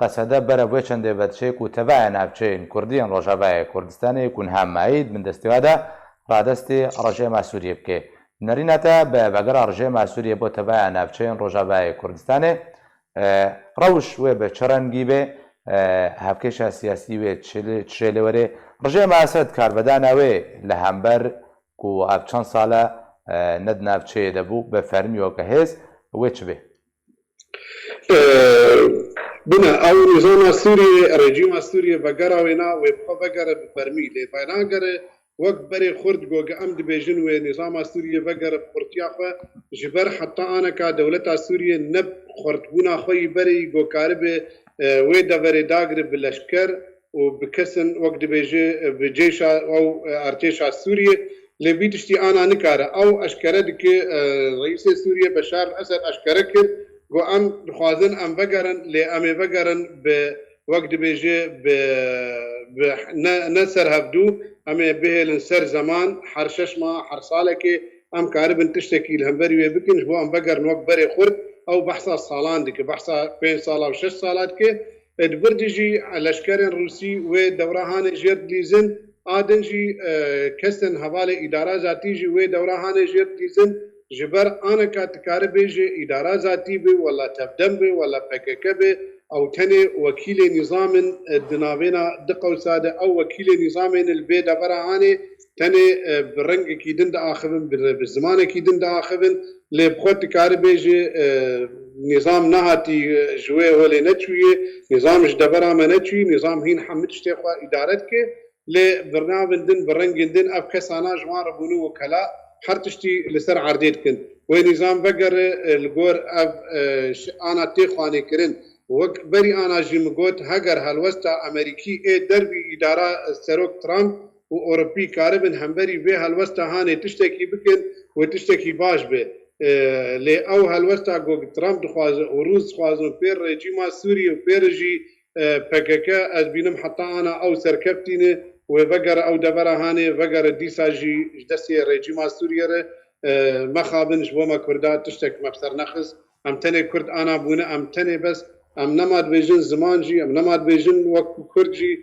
قصده برای وچند بدشه کو تبع نبچین کردیان رجبای کردستانی کن هم معید من دستیواده رادستی رجما سوریه بکه نرینتا به بقرا رجما سوریه با تبع نبچین رجبای کردستانی روش و به چرنگی به هفکش سیاسی و چشله وره رجما اسد کاربدانه و لهمبر کو اب چند ساله ند نبچه دبو به فرمی و که هست وچ به بنا او نظام سوريا رجيم سوريا بقرا وينا ويبقى بقرا بفرمي لي بيناقر وقت بري خرد جوج امد بيجن ونظام سوريا بقرا بورتياخه جبر حتى انا كدوله سوريا نب خرطبونا خوي بري جو كارب ويدا بري داغر باللشكر وبكسن وقت بيجي بجيش او ارتيش سوريا لبيتشتي انا نكاره او اشكرك رئيس سوريا بشار الاسد اشكرك جو ام خوازن ام بقرن لام بقرن بوقت بيجي نسر هبدو ام به لنسر زمان حرشش ما حرصالك ام كارب تشتكي الهمبري وبكنش بو ام بقرن وقت بري خرد او بحثا صالان ديك بحثا بين صاله وشش صالات كي دبردجي الاشكر الروسي ودورهان جرد ليزن آدنجی کسن حواله اداره ذاتی جی و دورهان جر دیزن جبر آن کار بیجه اداره ذاتی به ولا تبدم به ولا پکک به او تنه وکیل نظام دناوینا دقو ساده او وکیل نظام البي دبرهانه تنه برنگ کی دند آخرن بالزمان کی دند آخرن لبخوت کار بیجه نظام نهاتی جوه ولی نچویه نظامش دبره ما نچوی نظام هین حمدش تخوا ادارت که لبرنامج دن برنج دن اب كسانا جوار بنو وكلاء حرتشتي لسر عرديد كن ونظام بقر الجور اب انا تيخواني كرن وبري انا جيمغوت هاجر هالوستا امريكي اي دربي اداره سروك ترامب واوروبي كاربن همبري به هالوستا هاني تشتكي بكن وتشتكي باش به لي او هالوستا جو ترامب دخواز وروس خواز بير ريجيما سوري وبيرجي بكك از بينم حتى انا او سركبتينه وبقر او دبره هاني بقر ديساجي دسي ريجيما سوريا ما خابنش بوما كردات تشتك مبصر نخس ام تني كرد انا بونا ام تني بس ام نماد بيجن زمانجي ام نماد بيجن وك كردجي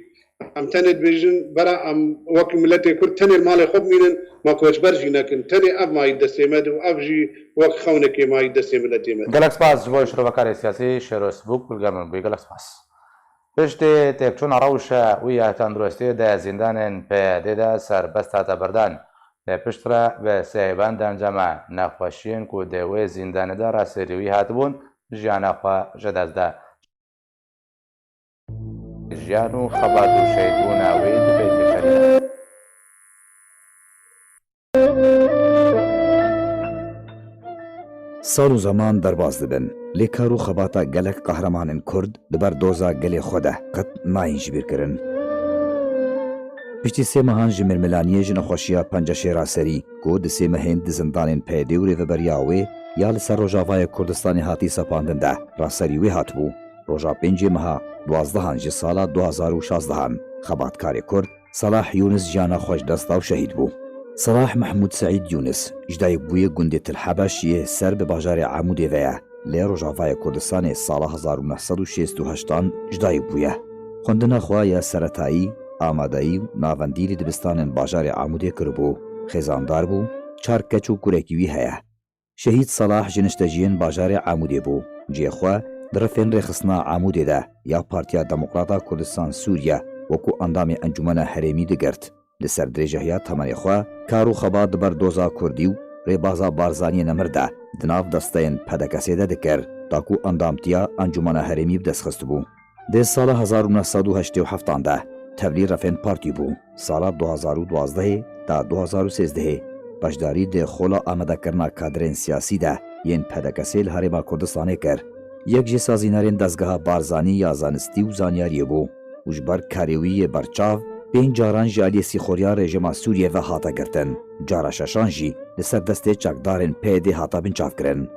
ام تني بيجن برا ام وك ملتي كرد تني المال خب مين ما كوش برجي لكن تني اب ما يدسي مد وابجي وك خونك ما يدسي ملتي مد جالكس باس جوش روكار سياسي شروس بوك بالجمن بي جالكس باس پشتی تێکچوونە ڕەوشە ویە تەندروستی دە زیندانên پێدێدا سەربەست هاتە بەردان لە پشترە بە سێبان دەنجەمە نەخۆشیên ku dê wê zîndanê de raserîwî hatibûn jiyana xwe ji dest da. Jiyan û xebat û şehîdbûna wê dibê pêşerî. ساڵ و زەمان دەرباز دەبن لێ کار و خەباتە gelek قەهرەمانên Kurd li ber doza gelê xwe de qet nayên ji bîrkirin. Piştî sê mehan ji mirmilaniyê ji nexweşiya penceşêra serî ku di sê mehên di zindanên pêdê û rêveberiya wê ya li ser Rojavayê Kurdistanê hatî sepandin de raserî wê hatibû. Roja pêncê meha 12 ji sala 2016 xebatkarê Kurd Salah Yunus jiyana xwe ji dest da û şehîd bû. Salah Mahmud Saîd Yunus ji dayîk bûyê gundê Tilhebeş yê ser bi bajarê Amûdê ve ye lê Rojavayê Kurdistanê sala 1968 ji dayîk bûye. Xwendina xwe ya seretayî, amadeyî û navendî li dibistanên bajarê Amûdê kiribû, xêzandar bû, çar keç û kurekî wî heye. Şehîd Salah ji nişteciyên bajarê Amûdê bû. Ciyê xwe di rifên rêxistina Amûdê de ya Partiya Demokrata Kurdistan Sûriye wekû endamê encûmena herêmî digirt. Li ser dirêjehiya temenê xwe kar û xebat di ber doza Kurdî û rêbaza barzaniyê nemir de di nav desteyên PDKSê de dikir ta ku endamtiya encûmena herêmî bi dest xistibû. Dê sala 1987 de tevlî refên partî bû. Sala 2012 ta 2013 beşdarî dê xola amedekirina kadrên siyasî de yên PDKSê li Herêma Kurdistanê kir. Yek ji sazînerên dezgeha barzanî ya zanistî û zanyariyê bû û ji ber karê wî yê berçav 5 caran ji aliyê sîxoriya rejima Sûriye ve hata girtin. Cara şeşan jî li ser destê çekdarên PYD hata binçavkirin.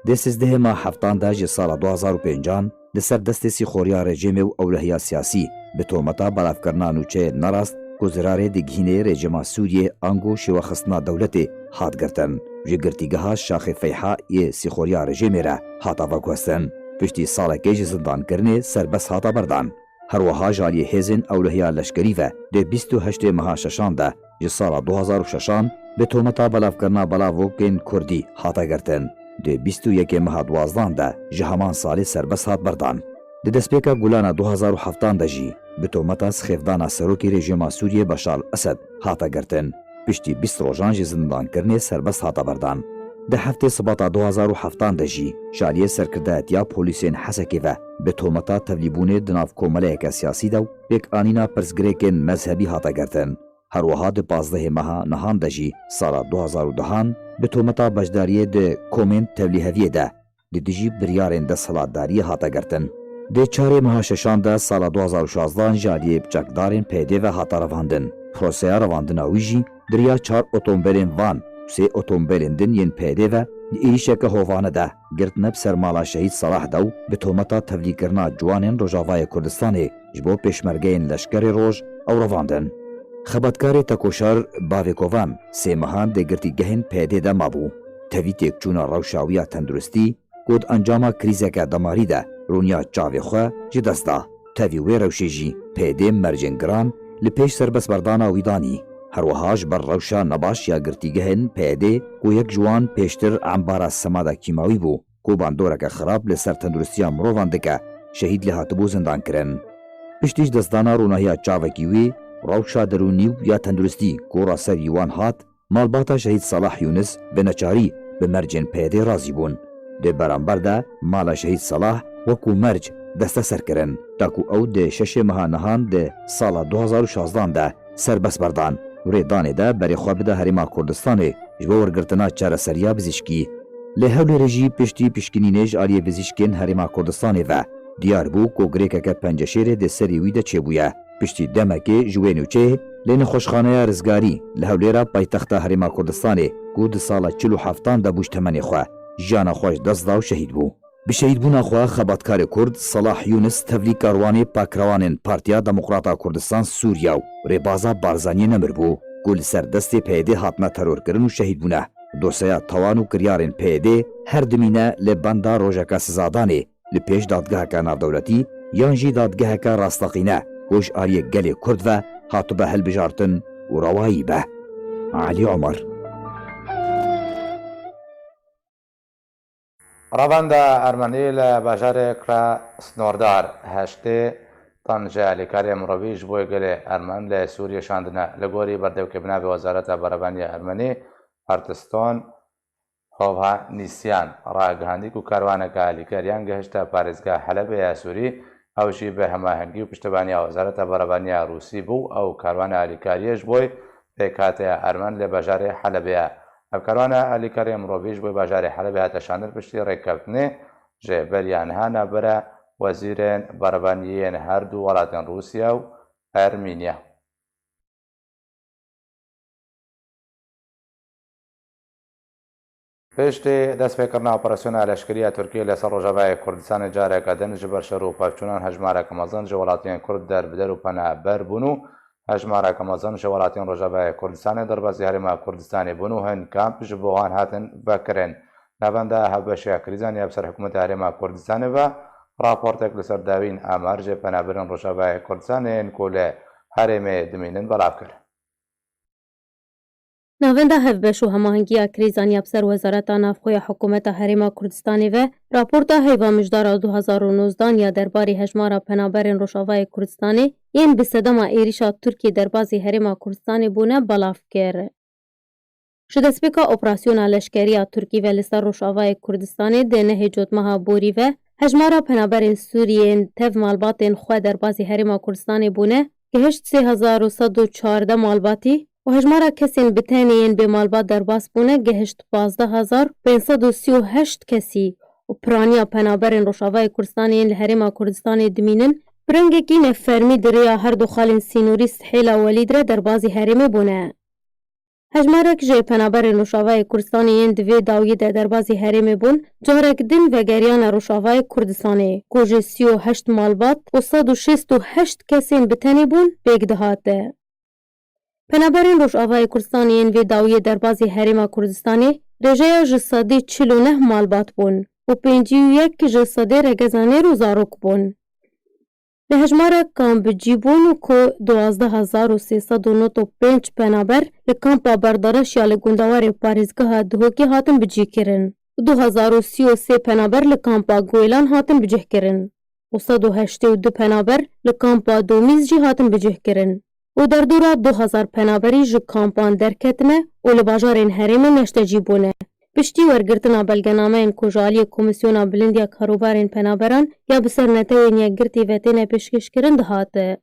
Dê sizdehê ma heftan de ji sala 2005 li ser destê sîxoriya rejimê û ewlehiya siyasî bi tometa belavkirina nûçeyê nerast ku zirarê digihînê rejima Sûriye ango şêwexistina dewletê hat girtin. Ji girtîgeha Şaxê Feyha yê sîxoriya rejimê re hata veguhestin. Piştî salekê ji zindankirinê serbest hata berdan. Her wiha ji aliyê hêzên ewlehiya leşkerî ve dê 28 meha şeşan de ji sala 2006 bi tometa belavkirina belavokên Kurdî hata girtin. Dê 21 meha 12 de ji heman salê serbest hat berdan. Di destpêka Gulana 2007 de jî bi tometa sixêvdana serokê rejima Sûriye Beşar Esed hata girtin. Piştî 20 rojan ji zindankirinê serbest hata berdan. Di heftê sibata 2007 de jî ji aliyê serkirdeyetiya polîsên Hesekê ve bi tometa tevlîbûnê di nav komeleyeke siyasî de û pêkanîna pirsgirêkên mezhebî hata girtin. Her wiha di 15 meha nihan de jî sala 2010 bi tometa beşdariyê di komên tevlîheviyê de li dijî biryarên desthilatdariyê hata girtin. Dê çarê meha şeşan de sala 2016 ji aliyê çekdarên PYD ve hata revandin. Proseya revandina wî jî diriya çar otomobilên van sê otomobilên din yên PYD ve li êrişeke hovane de girtine bi ser mala şehîd Salah de û bi tometa tevlîkirina ciwanên Rojavayê Kurdistanê ji bo pêşmergeyên leşkerê roj ew revandin. Xebatkarê tekoşar bavê kovan sê mehan dê girtîgehên PYD de mabû. Tevî têkçûna rewşa wî ya tenduristî ku di encama krîzeke demarî de rûniya çavê xwe ji dest da. Tevî wê rewşê jî PYD mercên giran li pêş serbestberdana wî danî. Her wiha ji ber rewşa nebaş ya girtîgehên PYD ku yek ciwan pêştir embara semada kîmawî bû ku bandoreke xirab li ser tenduristiya mirovan dike şehîd lê hatibû zindankirin. Piştî ji destdana rûnahiya çavekî wê rewşa derûnî û ya tenduristî ku raserî wan hat malbata şehîd Salah Yunus bi neçarî bi mercên PYD razî bûn. Dê beramber de mala şehîd Salah wekû merc deste serkirin ta ku ew dê şeşê meha nihan di sala 2016 de serbest berdan. Rêdanê de berê xwe bide Herêma Kurdistanê ji bo wergirtina çareseriya bizîşkî. Lê hewlêrê jî piştî pişkinînê ji aliyê bizîşkên Herêma Kurdistanê ve diyar bû ku girêkeke penceşêrê dê serî wî de çêbûye. Piştî demekê ji wê nûçeyê lê nexweşxaneya rizgarî li hewlêra paytexta Herêma Kurdistanê ku di sala 47 de bû ji temenê xwe jiyana xwe ji dest da û şehîd bû. Bi şehîdbûna xwe xebatkarê Kurd Salah Yunus tevlî karwanê pakrewanên Partiya Demokrata Kurdistan Sûriya û rêbaza barzaniyê nemir bû ku li ser destê PYD hatine terorkirin û şehîd bûne. Dosyeya tawan û kiryarên PYD her dimîne li benda rojeka sizadanê li pêş dadgeheka navdewletî yan jî dadgeheka rastaqîne ku ji aliyê gelê Kurd ve hatibû hilbijartin û rewayî be. Ali Omar. Ravanda Ermenî li bajarê Krasnodar heştê طنجة الكارية مرويج بوي قلي أرمن لسوريا شاندنا لقوري بردو كبنا بوزارة بربانية أرمني أرتستون هوها نيسيان راقهانديك وكاروانك الكاريان قهشتا بارزقا حلبة يا سوري أو شي بهما هنگي وبشتبانيا وزارة بربانية روسي بو أو كاروانا الكاريج بوي بكاتيا أرمن لبجاري حلبة أو كاروانا الكارية مرويج بوي بجاري حلبة تشاندر بشتي ركبتني جي بليان هانا برا وزيرين بربانيين هردو ولاتن روسيا و أرمينيا پشتی دەست پێکردنا ئۆپەراسیۆنا لەشکریە تورکیە لەسەر ڕۆژاوای کوردستانی جارێکە دەنج بەر شەر و پەفچوونان هەژمارەکە مەزن ژە وڵاتیان کورد دەربدەر و پەنابەر بوون و هەژمارەکە مەزن ژە وڵاتیان ڕۆژاوای کوردستانی دەربەزی هەرێما کوردستانی بوون و هەند کامپ ji بۆ وان هاتن بەکرێن ناوەندا هەبەشەیە کریزان یاب سەر حکوومەتی هەرێما کوردستانی بە راپۆرتێک لەسەر داوین ئامار ژێ پەنابەرن ڕۆژاوای کوردستانên ku lê herêmê dimînin belav kir. Navenda hevbeş û hemahengiya krîzan ya ser Wezareta Navxweya Hikûmeta Herêma Kurdistanê ve raporta heyva mijdara 2019 ya derbarê hejmara penaberên Rojavayê Kurdistanê yên bi sedema êrişa Tirkiye derbasî Herêma Kurdistanê bûne belav kir. Ji destpêka operasyona leşkeriya Tirkî ve li ser Rojavayê Kurdistanê dê nehê cotmeha borî ve hejmara penaberên Sûriyeyên tev malbatên xwe derbasî Herêma Kurdistanê bûne gihişt 3114 malbatî و هجمارا کسین بتانین به مالبات درباس بونه گهشت 12538 کسی و پرانیا پنابرین روشاوای کردستانین لحرما کردستان دمینن برنگکی نفرمی دریا هر دو خالین سینوری سحیلا ولیدره دربازی حرمه بونه. هجمارا که پنابرین روشاوای کردستانین دوی داوی دربازی حرمه بون جارک دن و گریان روشاوای کردستانه گوژه 38 مالبات و 168 کسین بتانی بون بیگ دهاته. پنابرین روشاوای کردستانین و داوی دربازی حریم کردستانی رژه جسادی 49 مالبات بون و 51 جسادی رگزانی روزاروک بون. لهجمارا کامبجی بون و که 12395 پنابر لکامپا بردارش یا لگوندوار پاریزگاه دهوکی هاتن بجی کرن. 2033 پنابر لکامپا گویلان هاتن بجه کرن. و 182 پنابر لکامپا دومیز جی هاتن بجه کرن. و در دورا 2000 پنابری ji kampan derketine û li bajarên herêmê neştecî bûne. Piştî wergirtina belgenameyên Kojaliyê Komîsyona Bilindiya Karobarên Penaberan ya bi ser netewên yekgirtî ve têne pêşkêşkirin dihate.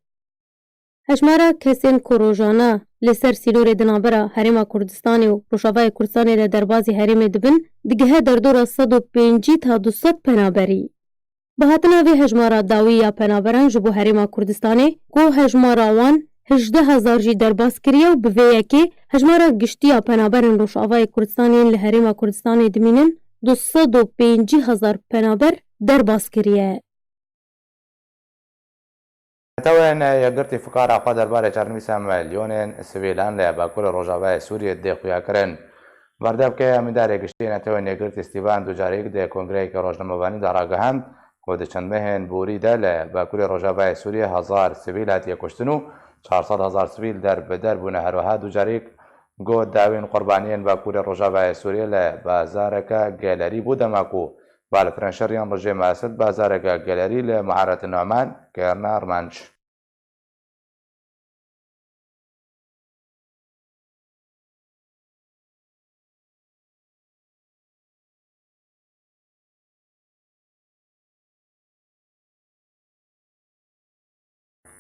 Hejmara kesên ku rojana li ser sîlorê di navbera Herêma Kurdistanê û Rojavayê Kurdistanê de derbasî herêmê dibin, digihe derdora 105 ta 200 penaberî. Bi hatina vê hejmara dawî ya penaberan ji bo Herêma Kurdistanê ku hejmara wan 18000 جی درباس کریه و به یکی هجمارا گشتیا پنابرین روشاوای کردستانین لحریم کردستانی دمینن 250,000 پنابر درباس کریه. نتوین یگرتی فقار آخوا درباره 4.5 میلیون سویلان لباکور روشاوای سوریه دیخویا کرن. وردب که امیداری گشتی نتوین یگرتی استیوان دوجاریک ده کنگره که روشنموانی داراگهند و ده چند مهن بوری ده لباکور روشاوای سوریه 1000 سویل هاتیه کشتنو 400,000 سویل در بدر بونه هروها دوجاریک گو داوین قربانیان باکور روژاوای سوریه لبازارکا گالری بودماکو بالترین شریان رژیم اسد بازارکا گالری لمعارت نعمان کرنا رمانج.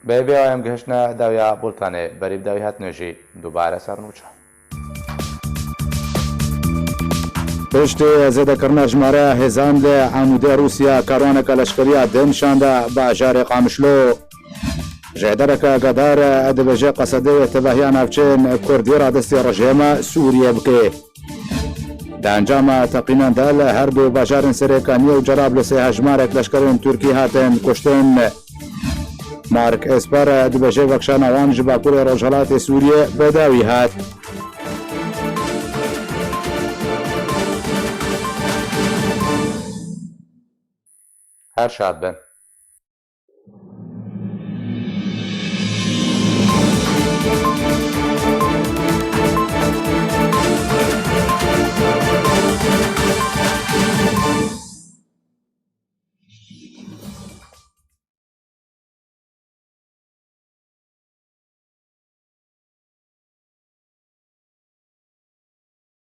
بەیبێ ئەم گەشتە داویا بولتانێ بەریب داوی هات نوێژی دووبارە سەرنوچە. پشتی زێدەکردنا ژمارە هێزان لە عەمودێ رووسیا کاروانێکە لەشکریە دێنشاندا باژارێ قامشلۆ ژێدەرەکە گەدار ئەدەبێژێ قەسەدەی تەبەهیا ناوچەین کوردی ڕادستی ڕژێمە سووریە بکێ. دەنجامە تەقینەندا لە هەردوو باژارن سەرێکانیە و جەراب لە سێ هەژمارێک لەشکرên تورکی هاتن کوشتن. مارک اسپر دبێژێ وەکشانەوان ji باکوورê Rojhilatê Sûriyê bêdawî hat. هەر شاد بن.